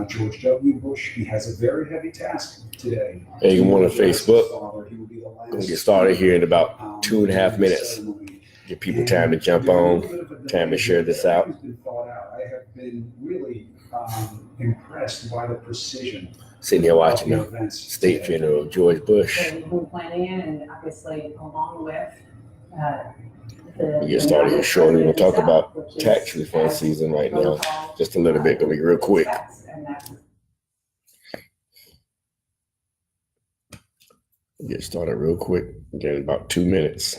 George W. Bush. He has a very heavy task today. Hey, you want on Facebook? We'll get started here in about 2.5 minutes. Give people time to jump on, time to share this out. I have been really impressed by the precision. Sitting here watching the state funeral of George Bush. We've been planning, and obviously along with we get started here shortly. We'll talk about tax refund season right now. Just a little bit, gonna be real quick. Get started real quick. Again, about 2 minutes.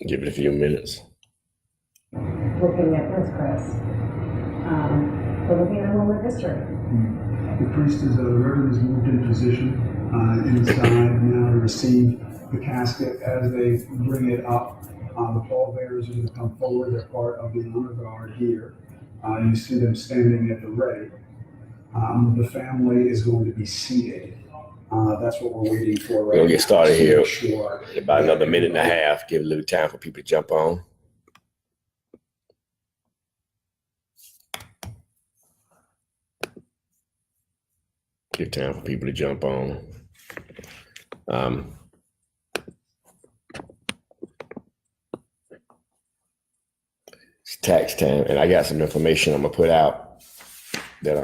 Give it a few minutes. Looking at this, Chris, we're looking at a moment of history. The priest is reverend is moved in position inside now to receive the casket. As they bring it up, the pallbearers are going to come forward. They're part of the honor guard here. You see them standing at the ready. The family is going to be seated. That's what we're waiting for right now. We'll get started here in about another minute and a half. Give a little time for people to jump on. Give time for people to jump on. It's tax time, and I got some information I'm gonna put out that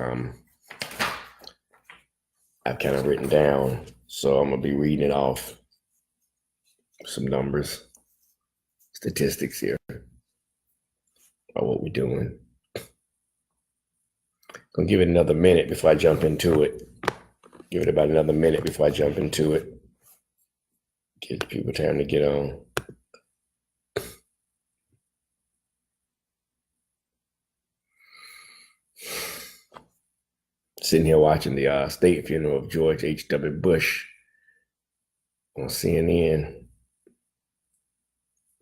I've kind of written down, so I'm gonna be reading it off. Some numbers, statistics here about what we're doing. Gonna give it another minute before I jump into it. Give it about another minute before I jump into it. Give people time to get on. Sitting here watching the state funeral of George H.W. Bush on CNN.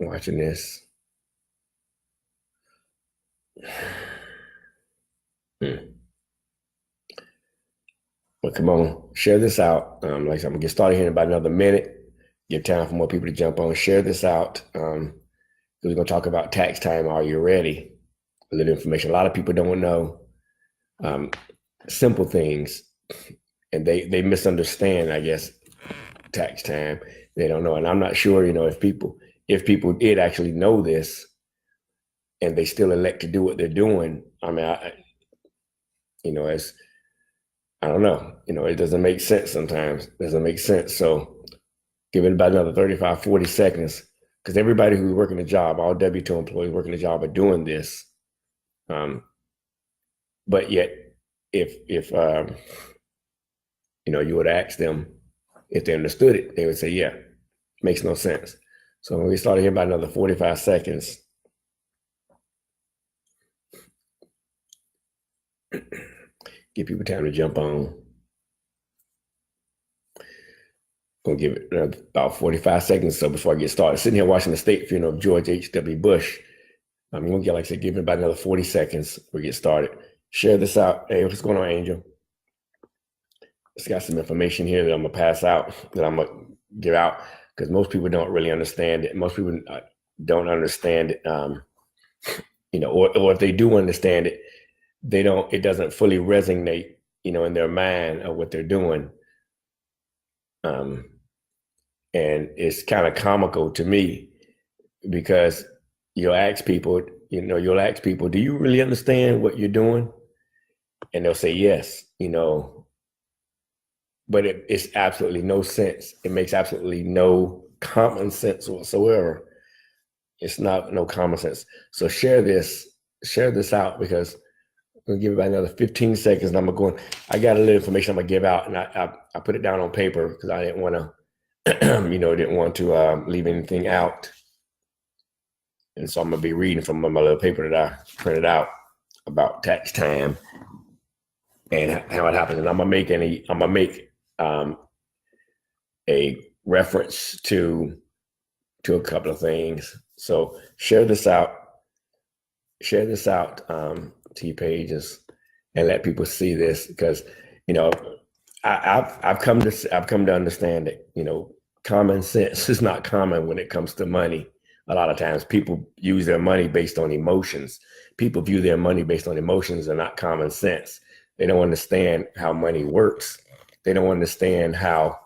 Watching this. But come on, share this out. Like I said, I'm gonna get started here in about another minute. Give time for more people to jump on. Share this out. We're gonna talk about tax time. Are you ready? A little information. A lot of people don't know simple things, and they misunderstand, I guess, tax time. They don't know, and I'm not sure, if people did actually know this, and they still elect to do what they're doing. I mean, I don't know. It doesn't make sense sometimes. It doesn't make sense. So give it about another 35, 40 seconds, because everybody who's working a job, all W-2 employees working a job are doing this. But yet, if you would ask them if they understood it, they would say, yeah, makes no sense. So when we started here about another 45 seconds. Give people time to jump on. Gonna give it about 45 seconds or so before I get started. Sitting here watching the state funeral of George H.W. Bush. I'm gonna get, like I said, give it about another 40 seconds before we get started. Share this out. Hey, what's going on, Angel? Just got some information here that I'm gonna pass out, that I'm gonna give out, because most people don't really understand it. Most people don't understand it, or if they do understand it, it doesn't fully resonate, in their mind of what they're doing. And it's kind of comical to me, because you'll ask people, do you really understand what you're doing? And they'll say yes, but it's absolutely no sense. It makes absolutely no common sense whatsoever. It's no common sense. So share this out, because I'm gonna give it about another 15 seconds, and I got a little information I'm gonna give out, and I put it down on paper because I didn't want to, leave anything out. And so I'm gonna be reading from my little paper that I printed out about tax time and how it happens. And I'm gonna make a reference to a couple of things. So share this out to your pages and let people see this, because I've come to understand that, you know, common sense is not common when it comes to money. A lot of times people use their money based on emotions. People view their money based on emotions and not common sense. They don't understand how money works. They don't understand how,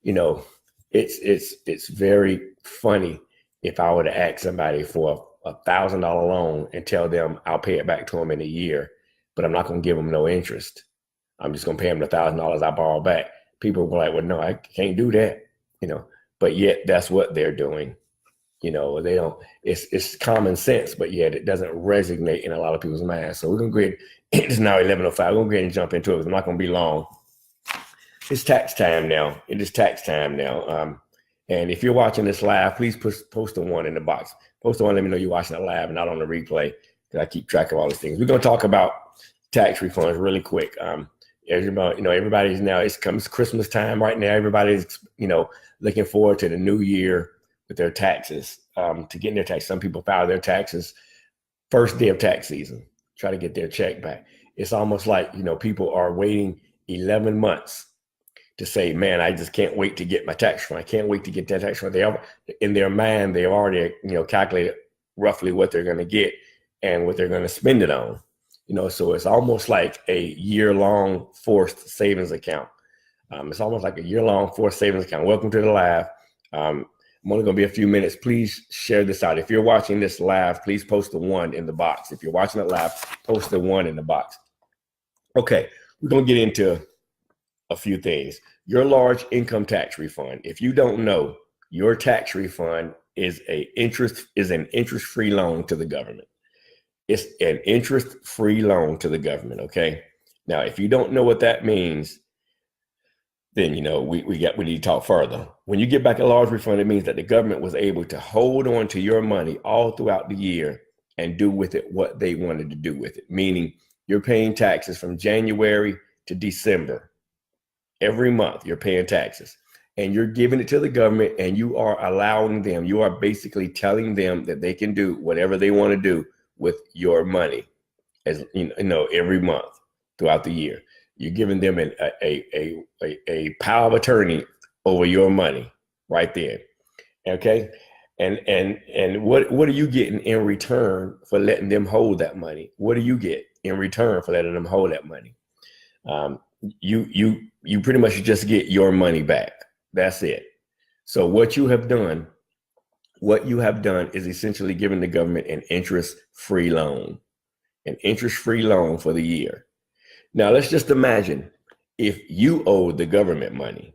you know, it's very funny if I were to ask somebody for $1,000 loan and tell them I'll pay it back to them in a year, but I'm not going to give them no interest. I'm just going to pay them the $1,000 I borrow back. People were like, well, no, I can't do that, you know, but yet that's what they're doing. You know, they don't, it's common sense, but yet it doesn't resonate in a lot of people's minds. So we're going to go ahead, it's now 11:05. We're going to go ahead and jump into it because I'm not going to be long. It's tax time now. It is tax time now. And if you're watching this live, please post a 1 in the box. Post a 1, let me know you're watching it live and not on the replay, because I keep track of all these things. We're going to talk about tax refunds really quick. Everybody, you know, everybody's now, it comes Christmas time right now. Everybody's, you know, looking forward to the new year with their taxes, to getting their taxes. Some people file their taxes first day of tax season, try to get their check back. It's almost like, you know, people are waiting 11 months to say, man, I just can't wait to get my tax refund. I can't wait to get that tax refund. They have, in their mind, they've already, you know, calculated roughly what they're going to get and what they're going to spend it on. You know, so it's almost like a year-long forced savings account. It's almost like a year-long forced savings account. Welcome to the live. I'm only going to be a few minutes. Please share this out. If you're watching this live, please post the 1 in the box. If you're watching it live, post the 1 in the box. Okay, we're going to get into a few things. Your large income tax refund. If you don't know, your tax refund is an interest-free loan to the government. It's an interest-free loan to the government. Okay. Now, if you don't know what that means, then, you know, we need to talk further. When you get back a large refund, it means that the government was able to hold on to your money all throughout the year and do with it what they wanted to do with it. Meaning you're paying taxes from January to December. Every month you're paying taxes and you're giving it to the government, and you are allowing them, you are basically telling them that they can do whatever they want to do with your money, as you know, every month throughout the year. You're giving them a power of attorney over your money right there. Okay. And what are you getting in return for letting them hold that money? What do you get in return for letting them hold that money? You pretty much just get your money back. That's it. So what you have done is essentially giving the government an interest-free loan for the year. Now let's just imagine if you owed the government money.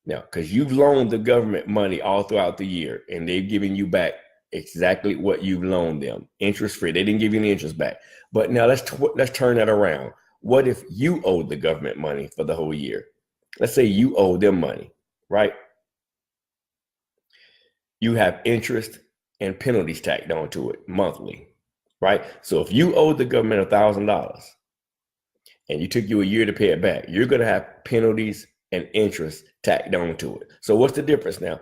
Now, because you've loaned the government money all throughout the year and they've given you back exactly what you've loaned them, interest-free. They didn't give you any interest back. But now let's turn that around. What if you owed the government money for the whole year? Let's say you owe them money, right? You have interest and penalties tacked onto it monthly, right? So if you owe the government $1,000 and you took you a year to pay it back, you're going to have penalties and interest tacked onto it. So what's the difference now?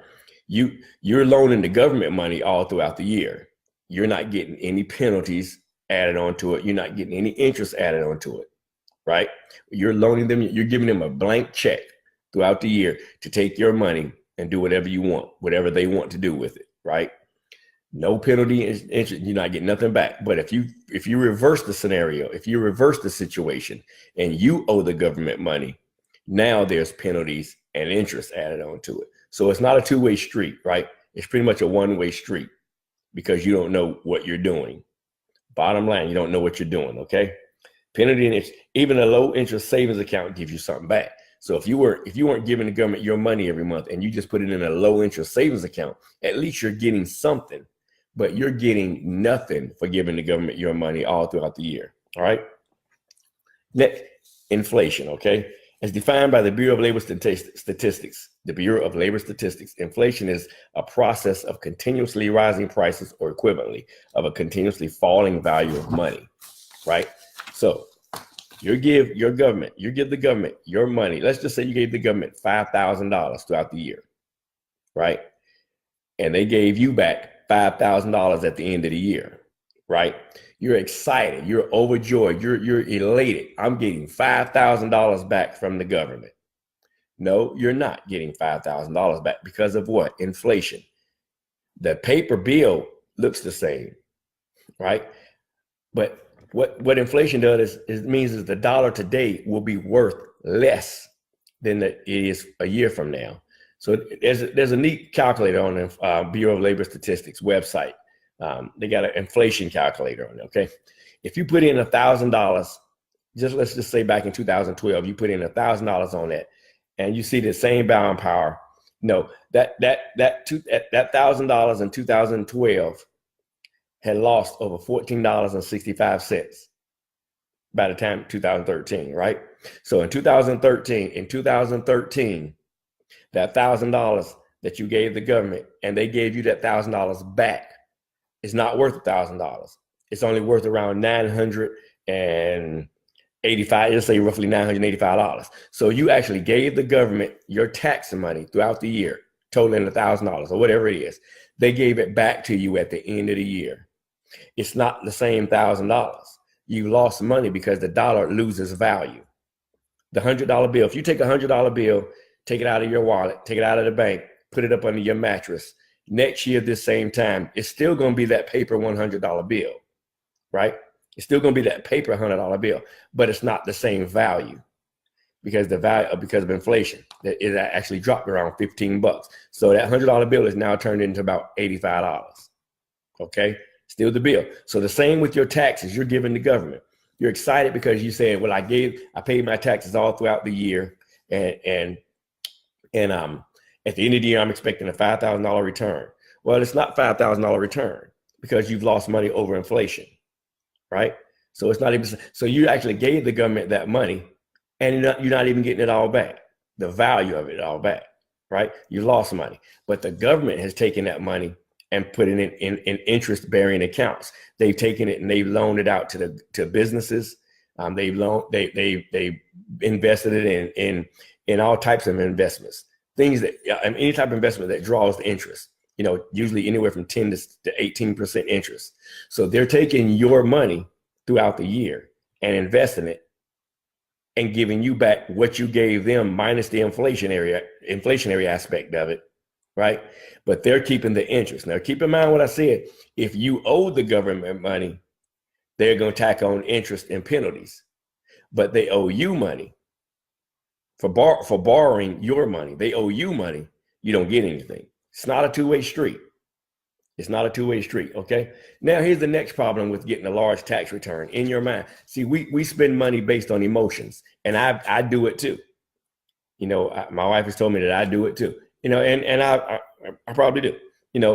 You're loaning the government money all throughout the year. You're not getting any penalties added onto it. You're not getting any interest added onto it, right? You're loaning them, you're giving them a blank check throughout the year to take your money and do whatever you want, whatever they want to do with it, right? No penalty, interest, you're not getting nothing back. But if you reverse the scenario, if you reverse the situation and you owe the government money, now there's penalties and interest added onto it. So it's not a two-way street, right? It's pretty much a one-way street because you don't know what you're doing. Bottom line, you don't know what you're doing, okay? Penalty and interest, even a low interest savings account gives you something back. So if you weren't giving the government your money every month and you just put it in a low interest savings account, at least you're getting something, but you're getting nothing for giving the government your money all throughout the year. All right. Next, inflation. Okay. As defined by the Bureau of Labor Statistics, inflation is a process of continuously rising prices or equivalently of a continuously falling value of money. Right. So you give the government your money. Let's just say you gave the government $5,000 throughout the year, right? And they gave you back $5,000 at the end of the year, right? You're excited, you're overjoyed, you're elated. I'm getting $5,000 back from the government. No, you're not getting $5,000 back because of what? Inflation. The paper bill looks the same, right? But what inflation does is means is the dollar today will be worth less than it is a year from now. So there's a neat calculator on the Bureau of Labor Statistics website. They got an inflation calculator on it. Okay, if you put in $1,000, let's just say back in 2012, you put in $1,000 on that, and you see the same buying power. No, that $1,000 in 2012 had lost over $14.65 by the time 2013, right? So in 2013, that $1,000 that you gave the government and they gave you that $1,000 back is not worth $1,000. It's only worth around $985, let's say roughly $985. So you actually gave the government your tax money throughout the year, totaling $1,000 or whatever it is. They gave it back to you at the end of the year. It's not the same $1,000. You lost money because the dollar loses value. The $100 bill, if you take a $100 bill, take it out of your wallet, take it out of the bank, put it up under your mattress, next year this same time, it's still going to be that paper $100 bill, right? It's still going to be that paper $100 bill, but it's not the same value because because of inflation. It actually dropped around $15. So that $100 bill is now turned into about $85. Okay, still the bill. So the same with your taxes you're giving the government. You're excited because you said, well, I paid my taxes all throughout the year, and at the end of the year, I'm expecting a $5,000 return. Well, it's not $5,000 return because you've lost money over inflation, right? So it's not even, so you actually gave the government that money and you're not even getting it all back, the value of it all back, right? You lost money, but the government has taken that money and put it in interest-bearing accounts. They've taken it and they've loaned it out to businesses. They've invested it in all types of investments. Things that any type of investment that draws the interest, usually anywhere from 10 to 18% interest. So they're taking your money throughout the year and investing it and giving you back what you gave them minus the inflationary aspect of it, right? But they're keeping the interest. Now, keep in mind what I said. If you owe the government money, they're going to tack on interest and penalties, but they owe you money. For borrowing your money, they owe you money. You don't get anything. It's not a two-way street. It's not a two-way street. Okay. Now here's the next problem with getting a large tax return in your mind. See, we spend money based on emotions, and I do it too. My wife has told me that I do it too. And I probably do.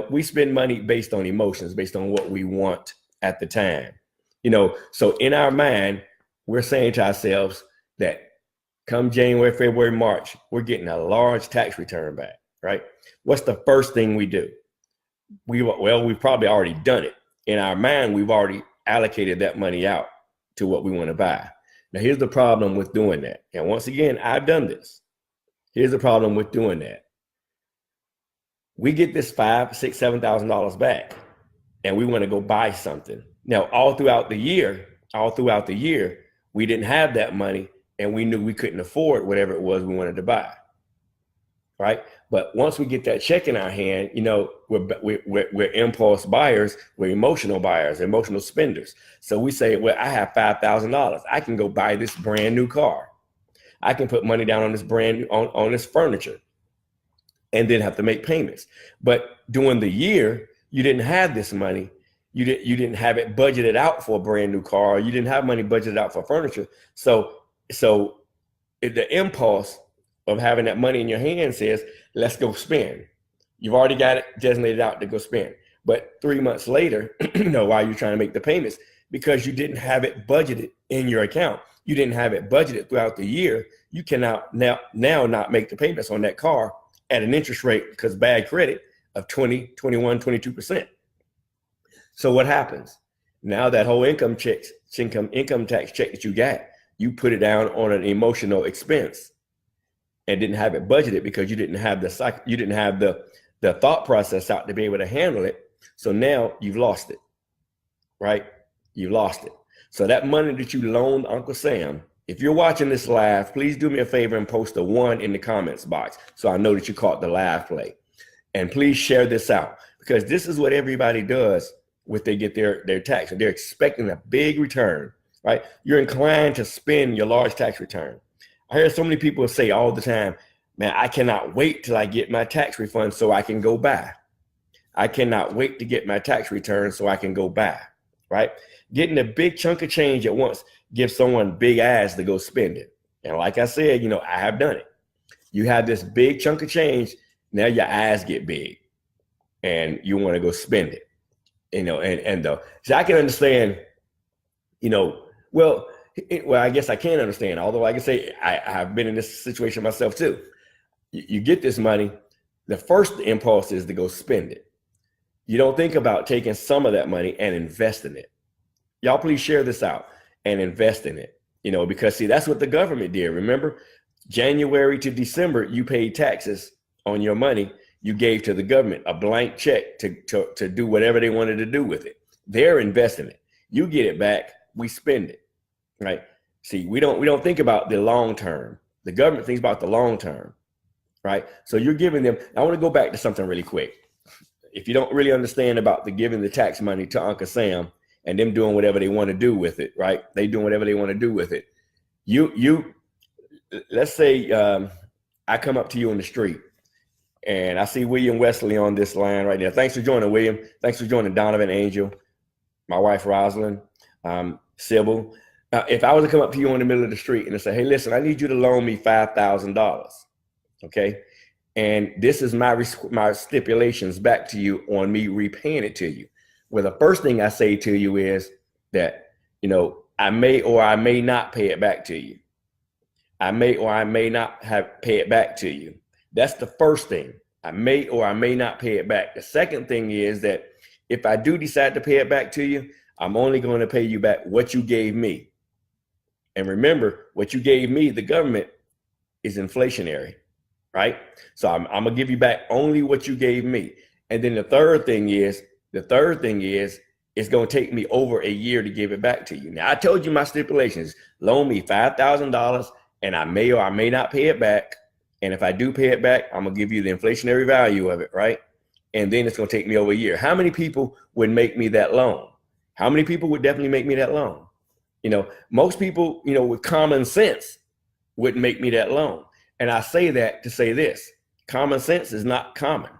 We spend money based on emotions, based on what we want at the time. So in our mind, we're saying to ourselves that come January, February, March, we're getting a large tax return back, right? What's the first thing we do? We've probably already done it. In our mind, we've already allocated that money out to what we want to buy. Now, here's the problem with doing that. And once again, I've done this. Here's the problem with doing that. We get this $5,000, $6,000, $7,000 back, and we want to go buy something. Now, all throughout the year, we didn't have that money, and we knew we couldn't afford whatever it was we wanted to buy, right? But once we get that check in our hand, we're impulse buyers, we're emotional buyers, emotional spenders. So we say, well, I have $5,000. I can go buy this brand new car. I can put money down on this on this furniture, and then have to make payments. But during the year, you didn't have this money. You didn't have it budgeted out for a brand new car. You didn't have money budgeted out for furniture. So the impulse of having that money in your hand says, let's go spend. You've already got it designated out to go spend. But 3 months later, while you're trying to make the payments, because you didn't have it budgeted in your account, you didn't have it budgeted throughout the year, you cannot now not make the payments on that car at an interest rate, because bad credit, of 20, 21, 22%. So what happens? Now that whole income tax check that you got, you put it down on an emotional expense and didn't have it budgeted because you didn't have the thought process out to be able to handle it. So now you've lost it. right? You lost it. So that money that you loaned Uncle Sam, if you're watching this live, please do me a favor and post a 1 in the comments box so I know that you caught the live play. And please share this out, because this is what everybody does when they get their tax. They're expecting a big return, right? You're inclined to spend your large tax return. I hear so many people say all the time, man, I cannot wait till I get my tax refund so I can go buy. I cannot wait to get my tax return so I can go buy, right? Getting a big chunk of change at once gives someone big ass to go spend it. And like I said, I have done it. You have this big chunk of change, now your eyes get big and you want to go spend it, so I can understand, well, I guess I can understand, although I can say I have been in this situation myself too. You get this money, the first impulse is to go spend it. You don't think about taking some of that money and investing it. Y'all please share this out and invest in it, because see, that's what the government did. Remember, January to December, you paid taxes on your money. You gave to the government a blank check to do whatever they wanted to do with it. They're investing it. You get it back, we spend it, right? See, we don't think about the long term. The government thinks about the long term, right? So you're giving them. I want to go back to something really quick. If you don't really understand about the giving the tax money to Uncle Sam and them doing whatever they want to do with it, right? They doing whatever they want to do with it. You let's say I come up to you on the street and I see William Wesley on this line right now. Thanks for joining, William. Thanks for joining Donovan, Angel, my wife, Rosalind, Sybil. If I was to come up to you in the middle of the street and say, hey, listen, I need you to loan me $5,000, okay? And this is my stipulations back to you on me repaying it to you. Well, the first thing I say to you is that, I may or I may not pay it back to you. I may or I may not pay it back to you. That's the first thing. I may or I may not pay it back. The second thing is that if I do decide to pay it back to you, I'm only going to pay you back what you gave me. And remember, what you gave me, the government, is inflationary, right? So I'm going to give you back only what you gave me. And then the third thing is it's going to take me over a year to give it back to you. Now, I told you my stipulations. Loan me $5,000 and I may or I may not pay it back. And if I do pay it back, I'm going to give you the inflationary value of it, right? And then it's going to take me over a year. How many people would make me that loan? How many people would definitely make me that loan? Most people, with common sense wouldn't make me that loan. And I say that to say this: common sense is not common.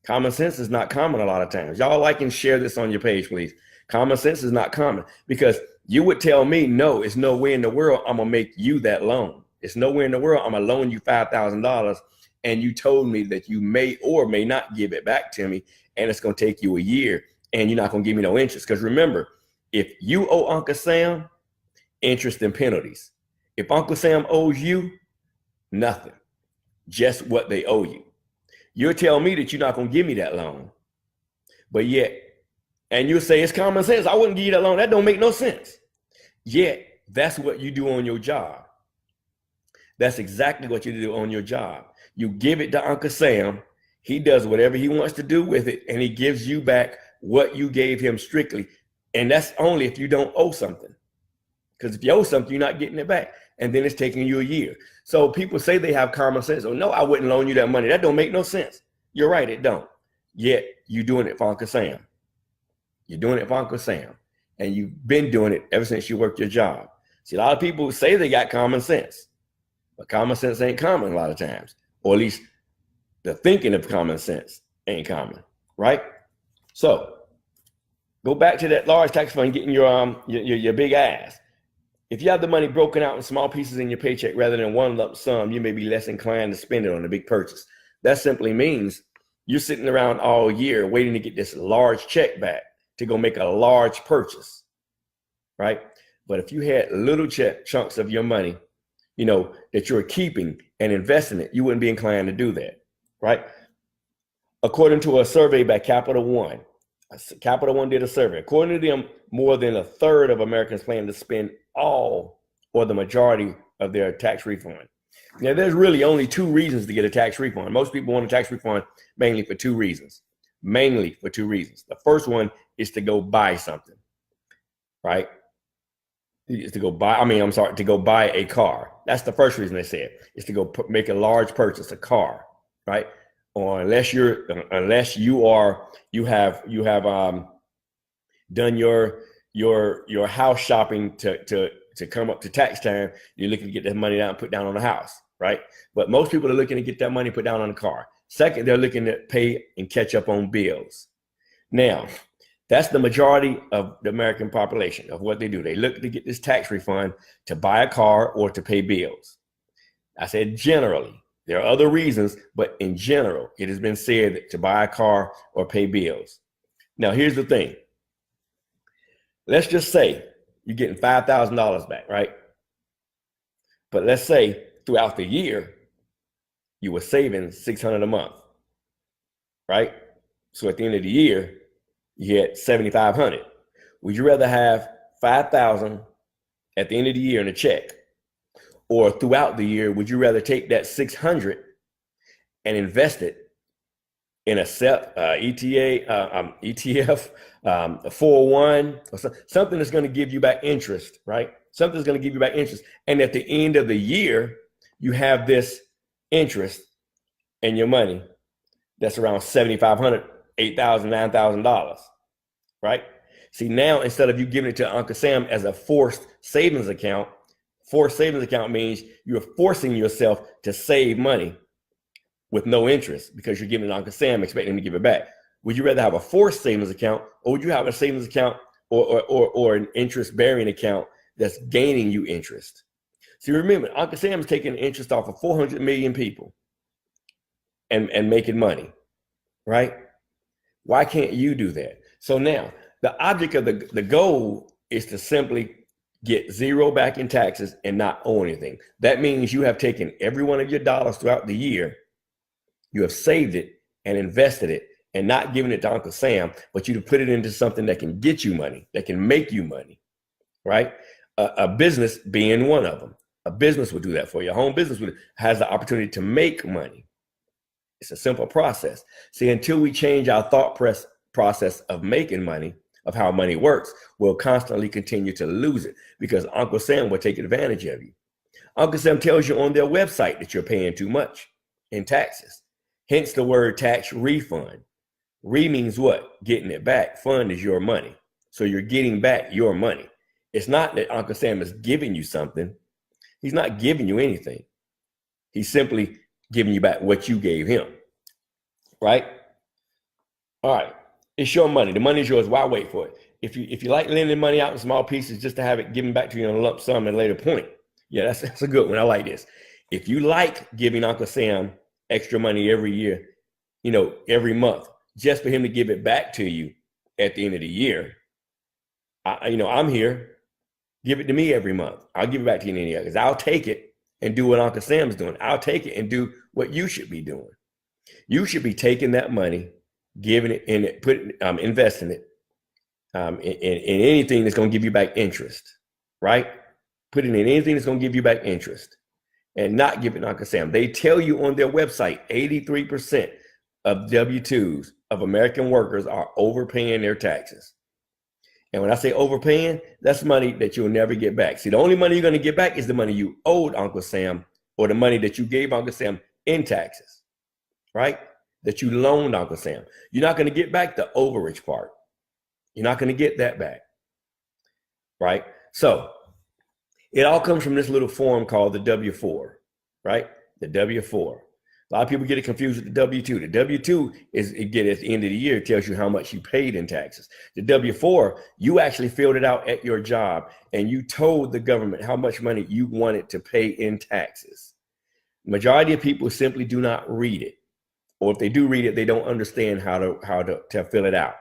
Common sense is not common a lot of times. Y'all like and share this on your page, please. Common sense is not common, because you would tell me, no, it's no way in the world I'm going to make you that loan. It's nowhere in the world I'm going to loan you $5,000. And you told me that you may or may not give it back to me. And it's going to take you a year and you're not going to give me no interest. Because remember, if you owe Uncle Sam, interest and penalties. If Uncle Sam owes you, nothing, just what they owe you. You'll tell me that you're not going to give me that loan, but yet, and you'll say it's common sense, I wouldn't give you that loan. That don't make no sense. Yet, that's what you do on your job. That's exactly what you do on your job. You give it to Uncle Sam. He does whatever he wants to do with it, and he gives you back what you gave him strictly. And that's only if you don't owe something. Because if you owe something, you're not getting it back. And then it's taking you a year. So people say they have common sense. Oh, no, I wouldn't loan you that money. That don't make no sense. You're right, it don't. Yet you're doing it for Uncle Sam. You're doing it for Uncle Sam. And you've been doing it ever since you worked your job. See, a lot of people say they got common sense. But common sense ain't common a lot of times. Or at least the thinking of common sense ain't common, right? So go back to that large tax fund getting your big ass. If you have the money broken out in small pieces in your paycheck rather than one lump sum, you may be less inclined to spend it on a big purchase. That simply means you're sitting around all year waiting to get this large check back to go make a large purchase, right? But if you had little chunks of your money, that you're keeping and investing it, you wouldn't be inclined to do that, right? According to a survey by Capital One did a survey. According to them, more than a third of Americans plan to spend all or the majority of their tax refund. Now, there's really only two reasons to get a tax refund. Most people want a tax refund mainly for two reasons. The first one is to go buy something. right? Is to go buy, to go buy a car. That's the first reason they said, is to go make a large purchase, a car, right? Or unless you have done your house shopping to come up to tax time, you're looking to get that money down and put down on the house, right? But most people are looking to get that money put down on the car. Second, they're looking to pay and catch up on bills. Now, that's the majority of the American population of what they do. They look to get this tax refund to buy a car or to pay bills. I said generally. There are other reasons, but in general, it has been said that to buy a car or pay bills. Now, here's the thing. Let's just say you're getting $5,000 back, right? But let's say throughout the year, you were saving $600 a month, right? So at the end of the year, you had $7,500. Would you rather have $5,000 at the end of the year in a check, or throughout the year, would you rather take that $600 and invest it in a SEP, ETF, a 401, or something that's going to give you back interest, right? Something that's going to give you back interest. And at the end of the year, you have this interest in your money that's around $7,500, $8,000, $9,000, right? See, now instead of you giving it to Uncle Sam as a forced savings account means you're forcing yourself to save money with no interest because you're giving it to Uncle Sam expecting him to give it back. Would you rather have a forced savings account, or would you have a savings account or an interest-bearing account that's gaining you interest? See, remember, Uncle Sam is taking interest off of 400 million people and making money, right? Why can't you do that? So now, the object of the goal is to simply get zero back in taxes and not owe anything. That means you have taken every one of your dollars throughout the year, you have saved it and invested it, and not given it to Uncle Sam, but you to put it into something that can get you money, that can make you money, right? A business being one of them. A business would do that for you. A home business has the opportunity to make money. It's a simple process. See, until we change our thought process of making money, of how money works, we'll constantly continue to lose it because Uncle Sam will take advantage of you. Uncle Sam tells you on their website that you're paying too much in taxes. Hence the word tax refund. Re means what? Getting it back. Fund is your money. So you're getting back your money. It's not that Uncle Sam is giving you something. He's not giving you anything. He's simply giving you back what you gave him, right? All right, it's your money. The money is yours. Why wait for it? If you like lending money out in small pieces just to have it given back to you in a lump sum at a later point, yeah, that's a good one. I like this. If you like giving Uncle Sam extra money every year, every month, just for him to give it back to you at the end of the year, I'm here. Give it to me every month. I'll give it back to you in the year because I'll take it and do what Uncle Sam's doing. I'll take it and do what you should be doing. You should be taking that money, giving it in it, investing it in anything that's going to give you back interest, right? Put it in anything that's going to give you back interest and not give it to Uncle Sam. They tell you on their website, 83% of W-2s of American workers are overpaying their taxes. And when I say overpaying, that's money that you'll never get back. See, the only money you're going to get back is the money you owed Uncle Sam or the money that you gave Uncle Sam in taxes, right? That you loaned Uncle Sam. You're not going to get back the overage part. You're not going to get that back, right? So it all comes from this little form called the W-4, right? The W-4. A lot of people get it confused with the W-2. The W-2 is, again, at the end of the year, it tells you how much you paid in taxes. The W-4, you actually filled it out at your job and you told the government how much money you wanted to pay in taxes. Majority of people simply do not read it. Or if they do read it, they don't understand how to fill it out.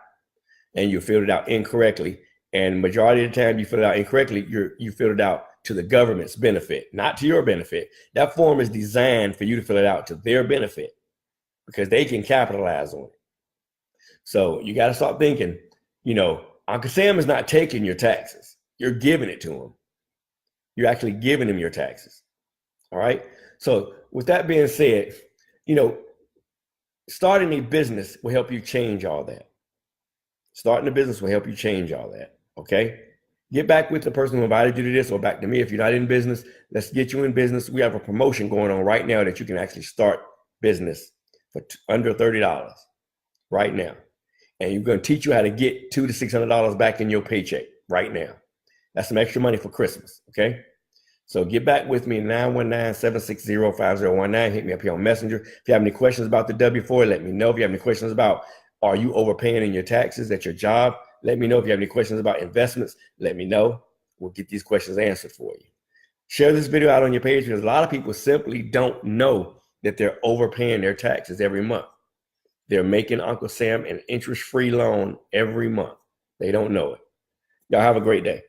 And you filled it out incorrectly. And majority of the time you fill it out incorrectly, you filled it out to the government's benefit, not to your benefit. That form is designed for you to fill it out to their benefit because they can capitalize on it. So you got to start thinking, Uncle Sam is not taking your taxes. You're giving it to him. You're actually giving him your taxes. All right. So with that being said, starting a business will help you change all that. Starting a business will help you change all that. Okay. Get back with the person who invited you to this or back to me. If you're not in business, let's get you in business. We have a promotion going on right now that you can actually start business for under $30 right now. And we're going to teach you how to get $200 to $600 back in your paycheck right now. That's some extra money for Christmas, okay? So get back with me, 919-760-5019. Hit me up here on Messenger. If you have any questions about the W-4, let me know. If you have any questions about, are you overpaying in your taxes at your job? Let me know. If you have any questions about investments, let me know. We'll get these questions answered for you. Share this video out on your page because a lot of people simply don't know that they're overpaying their taxes every month. They're making Uncle Sam an interest-free loan every month. They don't know it. Y'all have a great day.